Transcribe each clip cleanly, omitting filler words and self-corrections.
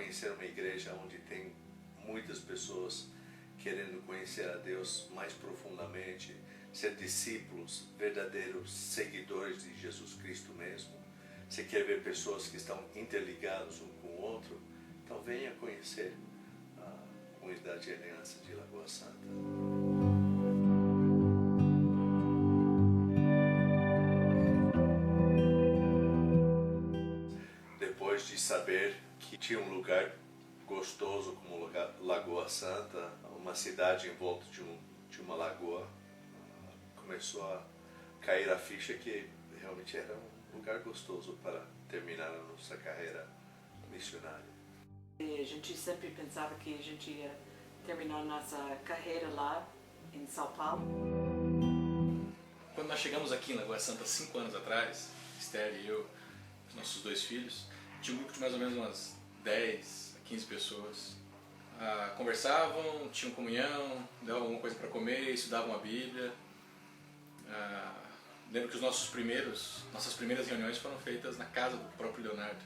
conhecer uma igreja onde tem muitas pessoas querendo conhecer a Deus mais profundamente, ser discípulos, verdadeiros seguidores de Jesus Cristo mesmo. Você quer ver pessoas que estão interligadas um com o outro? Então venha conhecer a Comunidade de Aliança de Lagoa Santa. Depois de saber que tinha um lugar gostoso como Lagoa Santa, uma cidade em volta de uma lagoa, começou a cair a ficha que realmente era um lugar gostoso para terminar a nossa carreira missionária. A gente sempre pensava que a gente ia terminar nossa carreira lá em São Paulo. Quando nós chegamos aqui em Lagoa Santa 5 anos atrás, Esther e eu, os nossos 2 filhos, tinha um grupo de mais ou menos umas 10 a 15 pessoas. Conversavam, tinham comunhão, davam alguma coisa para comer, estudavam a Bíblia. Lembro que nossas primeiras reuniões foram feitas na casa do próprio Leonardo.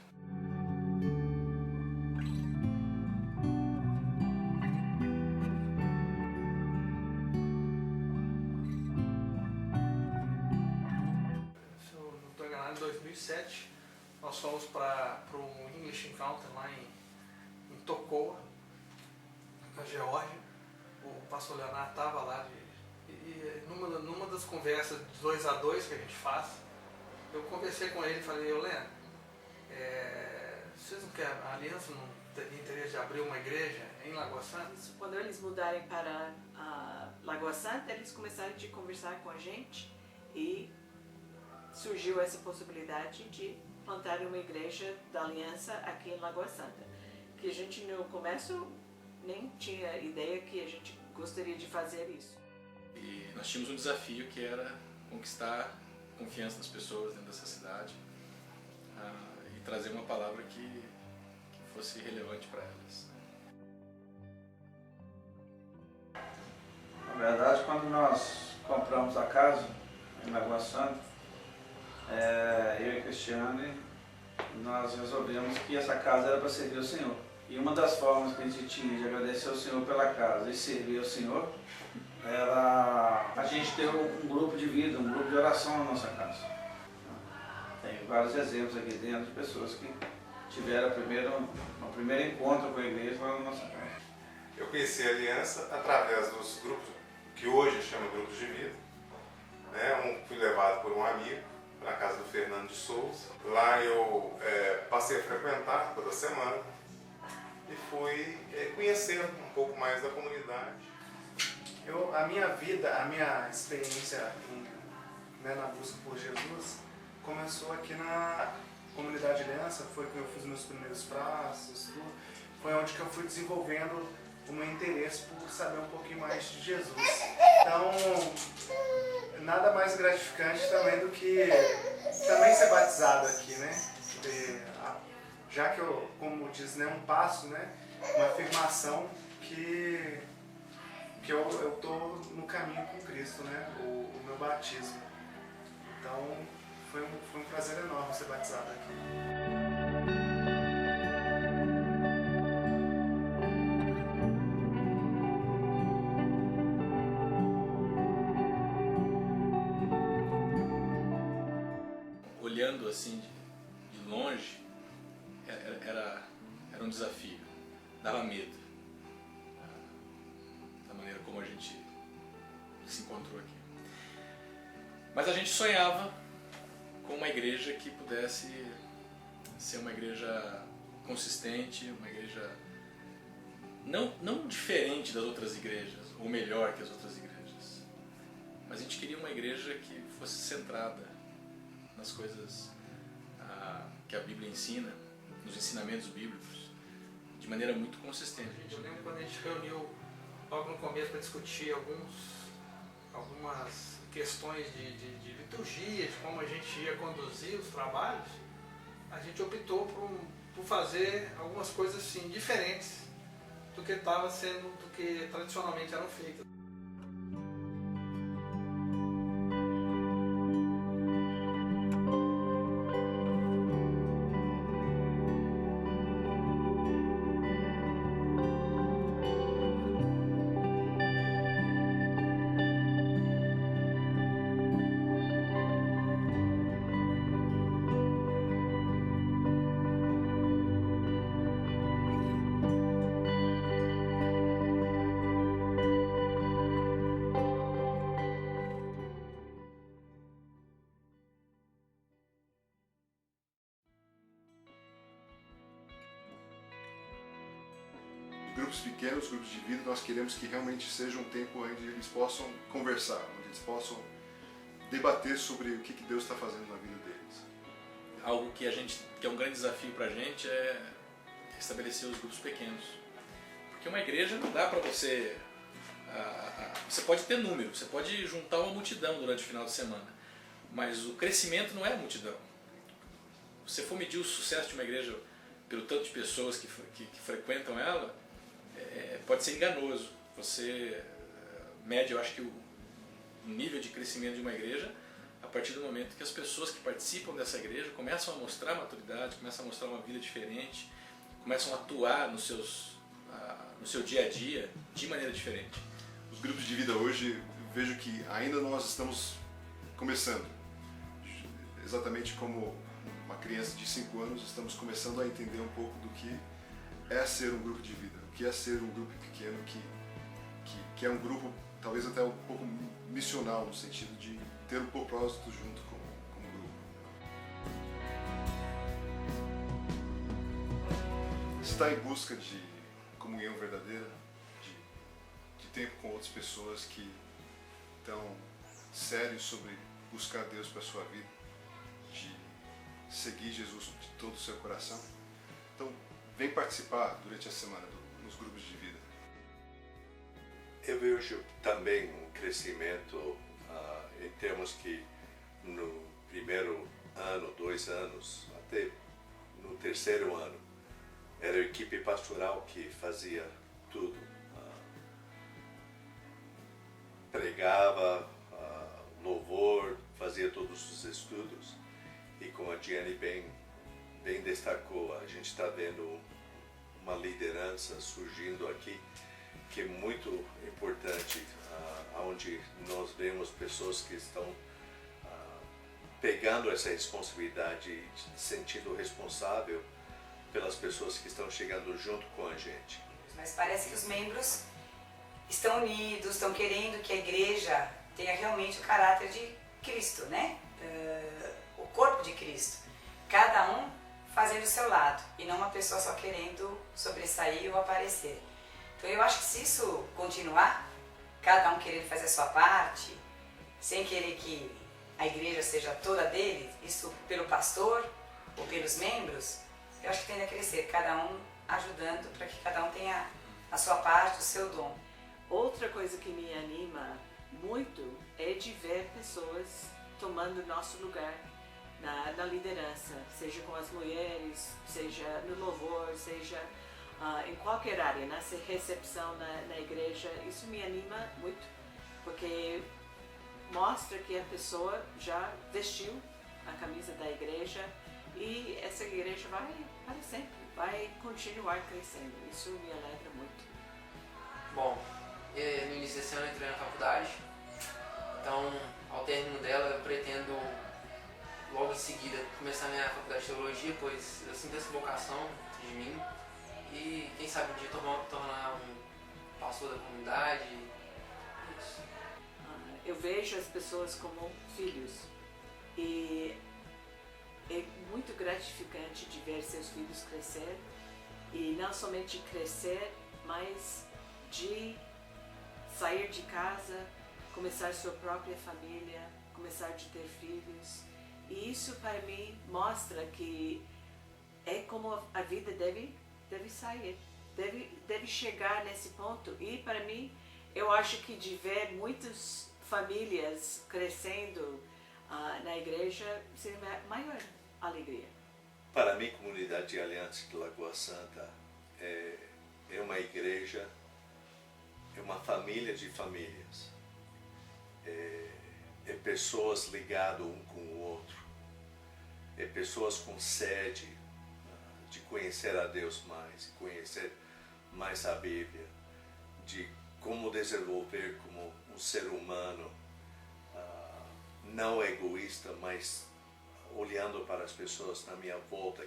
Se eu não estou enganado, em 2007 nós fomos para um English Encounter lá em Tocoa, na Geórgia. O pastor Leonardo estava lá e numa das conversas 2 a 2 que a gente faz, eu conversei com ele e falei: Leandro, vocês não querem, a Aliança não teria interesse de abrir uma igreja em Lagoa Santa? Quando eles mudarem para Lagoa Santa, eles começaram a conversar com a gente e surgiu essa possibilidade de plantar uma igreja da Aliança aqui em Lagoa Santa, que a gente no começo nem tinha ideia que a gente gostaria de fazer isso. E nós tínhamos um desafio que era conquistar a confiança das pessoas dentro dessa cidade e trazer uma palavra que fosse relevante para elas. Na verdade, quando nós compramos a casa em Lagoa Santa, eu e Cristiane, nós resolvemos que essa casa era para servir o Senhor. E uma das formas que a gente tinha de agradecer ao Senhor pela casa e servir ao Senhor era a gente ter um grupo de vida, um grupo de oração na nossa casa. Tem vários exemplos aqui dentro de pessoas que tiveram o primeiro encontro com a igreja lá na nossa casa. Eu conheci a Aliança através dos grupos que hoje chama grupos de vida. Fui levado por um amigo para a casa do Fernando de Souza. Lá eu passei a frequentar toda semana e fui conhecendo um pouco mais da comunidade. A minha vida, a minha experiência na busca por Jesus começou aqui na Comunidade Aliança. Foi que eu fiz meus primeiros passos, tudo. Foi onde que eu fui desenvolvendo o meu interesse por saber um pouquinho mais de Jesus. Então, nada mais gratificante também do que também ser batizado aqui, né? Já que eu, como diz, um passo, uma afirmação que eu estou no caminho com Cristo, o meu batismo. Então, foi um prazer enorme ser batizado aqui. Olhando assim de longe, era um desafio, dava medo da maneira como a gente se encontrou aqui. Mas a gente sonhava com uma igreja que pudesse ser uma igreja consistente, uma igreja não diferente das outras igrejas, ou melhor que as outras igrejas, mas a gente queria uma igreja que fosse centrada nas coisas que a Bíblia ensina, nos ensinamentos bíblicos, de maneira muito consistente. Eu lembro quando a gente reuniu logo no começo para discutir algumas questões de liturgia, de como a gente ia conduzir os trabalhos, a gente optou por fazer algumas coisas assim, diferentes do que tradicionalmente eram feitas. grupos pequenos, grupos de vida, nós queremos que realmente seja um tempo onde eles possam conversar, onde eles possam debater sobre o que Deus está fazendo na vida deles. Algo que é um grande desafio para a gente é estabelecer os grupos pequenos. Porque uma igreja não dá para você... Você pode ter número, você pode juntar uma multidão durante o final de semana, mas o crescimento não é a multidão. Se você for medir o sucesso de uma igreja pelo tanto de pessoas que frequentam ela, pode ser enganoso. Você mede, eu acho que o nível de crescimento de uma igreja a partir do momento que as pessoas que participam dessa igreja começam a mostrar maturidade, começam a mostrar uma vida diferente, começam a atuar no seu dia a dia de maneira diferente. Os grupos de vida hoje, eu vejo que ainda nós estamos começando. Exatamente como uma criança de 5 anos, estamos começando a entender um pouco do que é ser um grupo de vida, o que é ser um grupo pequeno, que é um grupo talvez até um pouco missional, no sentido de ter um propósito junto com o grupo. Estar em busca de comunhão verdadeira, de tempo com outras pessoas que estão sérios sobre buscar Deus para a sua vida, de seguir Jesus de todo o seu coração. Então, vem participar durante a semana nos grupos de vida. Eu vejo também um crescimento em termos que no primeiro ano, 2 anos, até no terceiro ano, era a equipe pastoral que fazia tudo. Pregava, louvor, fazia todos os estudos. E como a Gianni bem destacou, a gente está vendo uma liderança surgindo aqui que é muito importante, onde nós vemos pessoas que estão pegando essa responsabilidade e se sentindo responsável pelas pessoas que estão chegando junto com a gente. Mas parece que os membros estão unidos, estão querendo que a igreja tenha realmente o caráter de Cristo, né? O corpo de Cristo. Cada um fazendo o seu lado e não uma pessoa só querendo sobressair ou aparecer. Então eu acho que se isso continuar, cada um querendo fazer a sua parte, sem querer que a igreja seja toda dele, isso pelo pastor ou pelos membros, eu acho que tende a crescer, cada um ajudando para que cada um tenha a sua parte, o seu dom. Outra coisa que me anima muito é de ver pessoas tomando nosso lugar na liderança, seja com as mulheres, seja no louvor, seja em qualquer área, na recepção na igreja. Isso me anima muito, porque mostra que a pessoa já vestiu a camisa da igreja e essa igreja vai para sempre, vai continuar crescendo. Isso me alegra muito. Bom, no início desse ano eu entrei na faculdade, então ao término dela eu pretendo logo em seguida começar minha faculdade de teologia, pois eu sinto essa vocação de mim e quem sabe um dia tornar um pastor da comunidade. Isso. Eu vejo as pessoas como filhos e é muito gratificante de ver seus filhos crescer, e não somente crescer, mas de sair de casa, começar sua própria família, começar de ter filhos. E isso para mim mostra que é como a vida deve sair, deve chegar nesse ponto. E para mim, eu acho que de ver muitas famílias crescendo na igreja seria a maior alegria. Para mim, Comunidade de Aliança de Lagoa Santa é uma igreja, é uma família de famílias, é pessoas ligadas um com o outro, é pessoas com sede de conhecer a Deus mais, conhecer mais a Bíblia, de como desenvolver como um ser humano não egoísta, mas olhando para as pessoas na minha volta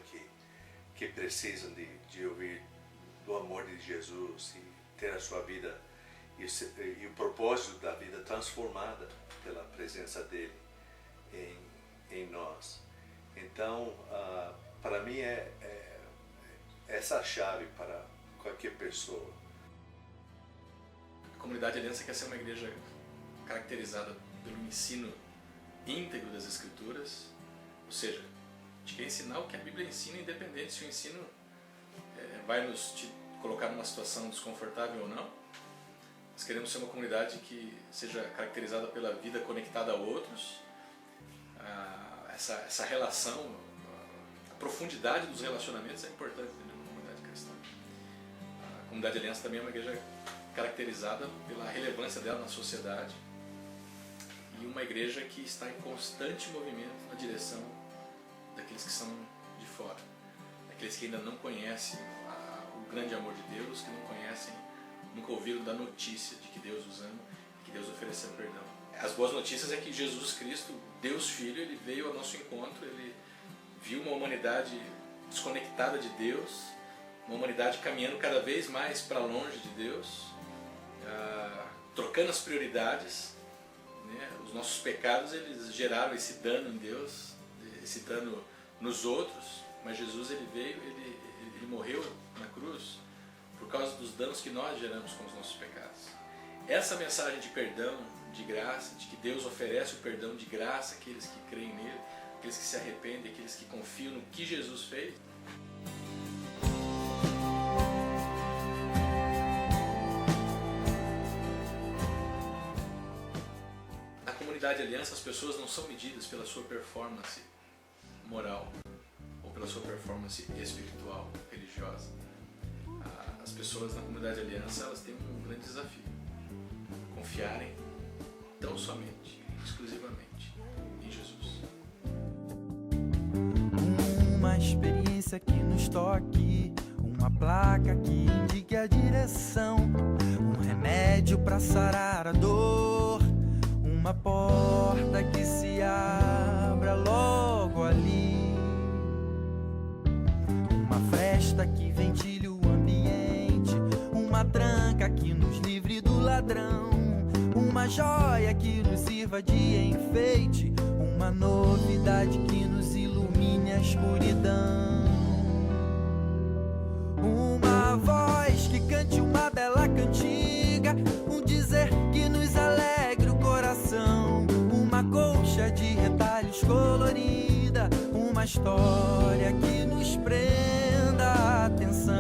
que precisam de ouvir do amor de Jesus e ter a sua vida e o propósito da vida transformada pela presença dele em nós. Então, para mim essa a chave para qualquer pessoa. Comunidade Aliança quer ser uma igreja caracterizada pelo ensino íntegro das Escrituras, ou seja, a gente quer ensinar o que a Bíblia ensina, independente se o ensino vai nos colocar numa situação desconfortável ou não. Nós queremos ser uma comunidade que seja caracterizada pela vida conectada a outros, essa relação, a profundidade dos relacionamentos é importante dentro de uma comunidade cristã. A Comunidade Aliança também é uma igreja caracterizada pela relevância dela na sociedade e uma igreja que está em constante movimento na direção daqueles que são de fora, daqueles que ainda não conhecem o grande amor de Deus, que não conhecem, nunca ouviram da notícia de que Deus os ama, que Deus ofereceu perdão. As boas notícias é que Jesus Cristo, Deus Filho, ele veio ao nosso encontro, ele viu uma humanidade desconectada de Deus, uma humanidade caminhando cada vez mais para longe de Deus, trocando as prioridades, né? Os nossos pecados eles geraram esse dano em Deus, esse dano nos outros, mas Jesus ele veio, ele morreu na cruz por causa dos danos que nós geramos com os nossos pecados. Essa mensagem de perdão, de graça, de que Deus oferece o perdão de graça àqueles que creem nele, aqueles que se arrependem, aqueles que confiam no que Jesus fez. Na Comunidade Aliança, as pessoas não são medidas pela sua performance moral ou pela sua performance espiritual, religiosa. As pessoas na Comunidade Aliança, elas têm um grande desafio: confiarem tão somente, exclusivamente em Jesus. Uma experiência que nos toque, uma placa que indique a direção, um remédio para sarar a dor, uma porta que se abra logo ali, uma fresta que ventile o ambiente, uma tranca que nos livre do ladrão, uma joia que nos sirva de enfeite, uma novidade que nos ilumine a escuridão, uma voz que cante uma bela cantiga, um dizer que nos alegre o coração, uma colcha de retalhos colorida, uma história que nos prenda a atenção.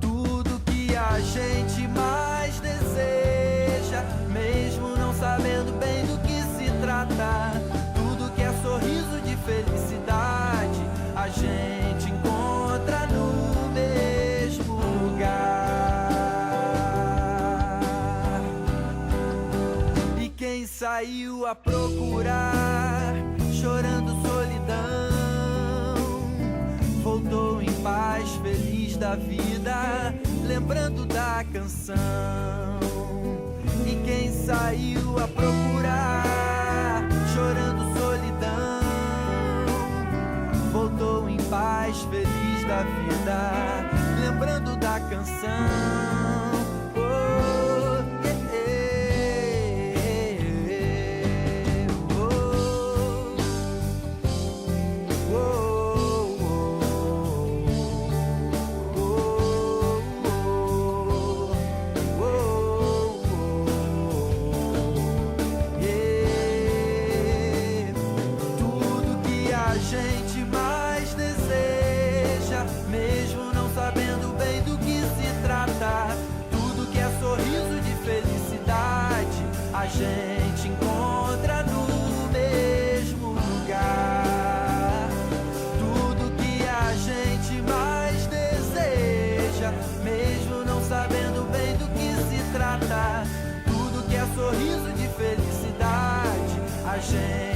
Tudo que a gente mais deseja, mesmo não sabendo bem do que se trata, tudo que é sorriso de felicidade, a gente encontra no mesmo lugar. E quem saiu a procurar, chorando solidão, voltou em paz, feliz da vida, lembrando da canção. E quem saiu a procurar, chorando solidão, voltou em paz, feliz da vida, lembrando da canção. A gente encontra no mesmo lugar. Tudo que a gente mais deseja, mesmo não sabendo bem do que se trata, tudo que é sorriso de felicidade, a gente